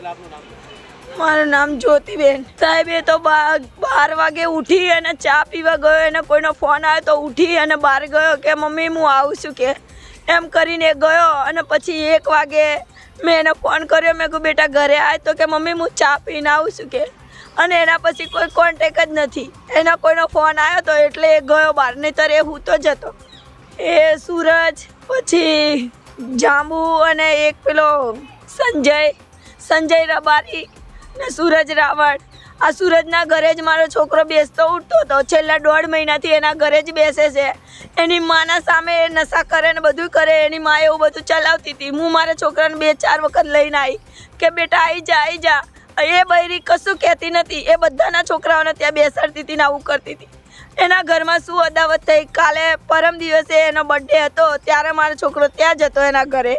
મારું નામ જ્યોતિબેન સાહેબ. એ તો 12 વાગે ઉઠી અને ચા પીવા ગયો અને કોઈનો ફોન આવ્યો તો ઉઠી અને બહાર ગયો કે મમ્મી હું આવું છું કે એમ કરીને ગયો. અને પછી 1 વાગે મેં એને ફોન કર્યો. મેં કહ્યું બેટા ઘરે આવ તો કે મમ્મી હું ચા પીને આવું છું કે. અને એના પછી કોઈ કોન્ટેક જ નથી. એના કોઈનો ફોન આવ્યો તો એટલે એ ગયો બહાર, નહીંતર એ હું તો જતો. એ સૂરજ પછી જાંબુ અને એક પેલો સંજય રબારી ને સૂરજ રાવળ. આ સૂરજના ઘરે જ મારો છોકરો બેસતો ઉઠતો હતો. છેલ્લા 1.5 મહિનાથી એના ઘરે જ બેસે છે. એની માના સામે નશા કરે ને બધું કરે. એની મા એવું બધું ચલાવતી હતી. હું મારા છોકરાને 2-4 વખત લઈને આવી કે બેટા આવી જા. એ બૈરી કશું કહેતી નથી. એ બધાના છોકરાઓને ત્યાં બેસાડતી હતી ને આવું કરતી હતી. એના ઘરમાં શું અદાવત થઈ. કાલે પરમ દિવસે એનો બર્થડે હતો ત્યારે મારો છોકરો ત્યાં જ હતો. એના ઘરે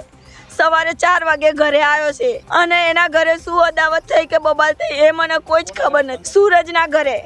સવારે 4 વાગે ઘરે આવ્યો છે. અને એના ઘરે શું અદાવત થઈ કે બબાલ થઈ એ મને કોઈ જ ખબર નથી. સૂરજના ઘરે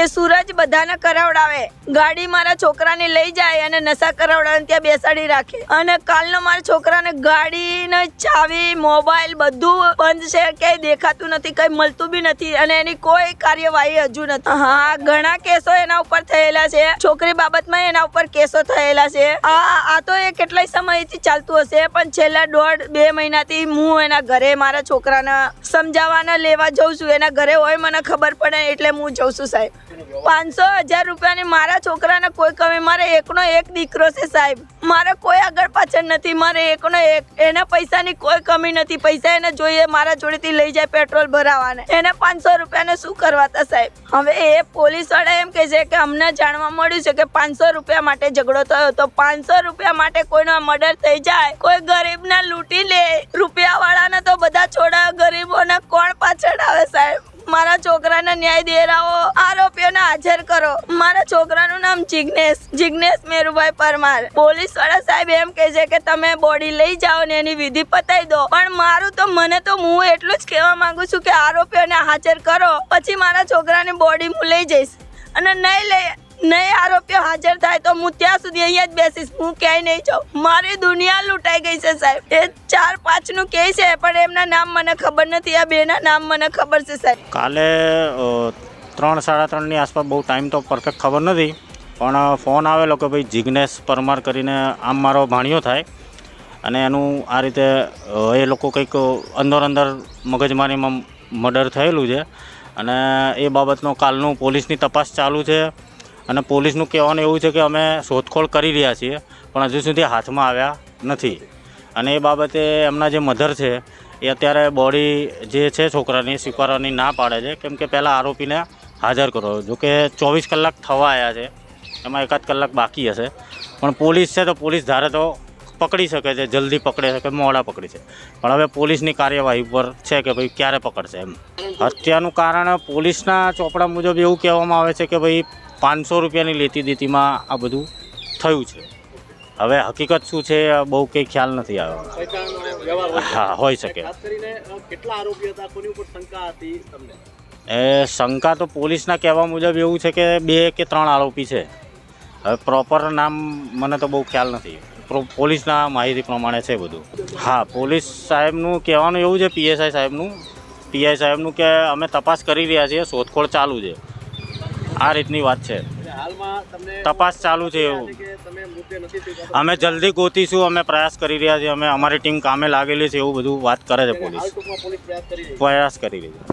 એ સૂરજ બધાને કરાવડાવે. ગાડી મારા છોકરાને લઈ જાય અને નશા કરાવડાવે ત્યાં બેસાડી રાખે. અને કાલનો મારા છોકરાને ગાડીને ચાવી મોબાઈલ બધું બંધ છે. ક્યાંય દેખાતું નથી, કંઈ મળતું બી નથી. અને એની કોઈ કાર્યવાહી હજુ નથી. હા, ઘણા કેસો એના ઉપર થયેલા છે. છોકરી બાબતમાં એના ઉપર કેસો થયેલા છે. આ તો એ કેટલાય સમયથી ચાલતું હશે. પણ છેલ્લા 1.5-2 મહિનાથી હું એના ઘરે મારા છોકરાને સમજાવવાના લેવા જઉં છું. એના ઘરે હોય મને ખબર પડે એટલે હું જઉં છું સાહેબ. 500,000 રૂપિયાની મારા છોકરાને કોઈ કમી. મારે એકનો એક દીકરો છે સાહેબ. મારે કોઈ આગળ પાછળ નથી. મારે એકનો એક. એના પૈસાની કોઈ કમી નથી. પૈસા એને જોઈએ મારા જોડેથી લઈ જાય પેટ્રોલ ભરાવાને. એને 500 રૂપિયાને શું કરવાતા સાહેબ? હવે એ પોલીસ વાળા એમ કહે છે કે અમને જાણવા મળ્યું છે કે 500 રૂપિયા માટે ઝઘડો થયો. તો 500 રૂપિયા માટે કોઈનો મર્ડર થઈ જાય, કોઈ ગરીબને લૂંટી લે. રૂપિયા વાળાને તો બધા છોડાવે, ગરીબોને કોણ પાછળ આવે સાહેબ? મારા છોકરાને ન્યાય દેરાવો. આરોપીઓને હાજર કરો. મારા છોકરાનું નામ જિગ્નેશ મેરુભાઈ પરમાર. પોલીસ વાળા સાહેબ એમ કહે છે કે તમે બોડી લઈ જાઓ ને એની વિધિ પતાવી દો. પણ મને તો હું એટલું જ કહેવા માંગુ છું કે આરોપીઓને હાજર કરો, પછી મારા છોકરાની બોડી હું લઈ જઈશ. અને નહીં આરોપીઓ હાજર થાય તો હું ત્યાં સુધી અહીંયા જ બેસીશ. હું ક્યાંય નહીં જાઉં. મારી દુનિયા લૂંટાઈ ગઈ છે સાહેબ. એ 4-5નું કહે છે પણ એમના નામ મને ખબર નથી. આ બેના નામ મને ખબર છે સાહેબ. કાલે 3-3:30ની આસપાસ, બહુ ટાઈમ તો પરફેક્ટ ખબર નથી, પણ ફોન આવેલો કે ભાઈ જિગ્નેશ પરમાર કરીને આમ મારો ભાણિયો થાય અને એનું આ રીતે એ લોકો કંઈક અંદર મગજમારીમાં મર્ડર થયેલું છે. અને એ બાબતનો કાલનું પોલીસની તપાસ ચાલુ છે. અને પોલીસનું કહેવાનું એવું છે કે અમે શોધખોળ કરી રહ્યા છીએ પણ હજુ સુધી હાથમાં આવ્યા નથી. અને એ બાબતે એમના જે મધર છે એ અત્યારે બોડી જે છે છોકરાની સ્વીકારવાની ના પાડે છે. કેમ કે પહેલાં આરોપીને હાજર કરો. જોકે 24 કલાક થવા આવ્યા છે, એમાં 1 કલાક બાકી હશે. પણ પોલીસ છે તો પોલીસ ધારે તો પકડી શકે છે, જલ્દી પકડે છે કે મોડા પકડી છે. પણ હવે પોલીસની કાર્યવાહી પર છે કે ભાઈ ક્યારે પકડશે એમ. હત્યાનું કારણ પોલીસના ચોપડા મુજબ એવું કહેવામાં આવે છે કે ભાઈ 500 રૂપિયાની લેતી દેતીમાં આ બધું થયું છે. હવે હકીકત શું છે બહુ કંઈ ખ્યાલ નથી આવ્યો. હા, હોઈ શકે. એ શંકા તો પોલીસના કહેવા મુજબ એવું છે કે 2 કે 3 આરોપી છે. હવે પ્રોપર નામ મને તો બહુ ખ્યાલ નથી. પોલીસના માહિતી પ્રમાણે છે બધું. હા, પોલીસ સાહેબનું કહેવાનું એવું છે, પીઆઈ સાહેબનું કે અમે તપાસ કરી રહ્યા છીએ, શોધખોળ ચાલુ છે. આ રીતની વાત છે. તપાસ ચાલુ છે. એવું અમે જલ્દી ગોતીશું, અમે પ્રયાસ કરી રહ્યા છીએ. અમારી ટીમ કામે લાગેલી છે એવું બધું વાત કરે છે પોલીસ. પ્રયાસ કરી રહી છે.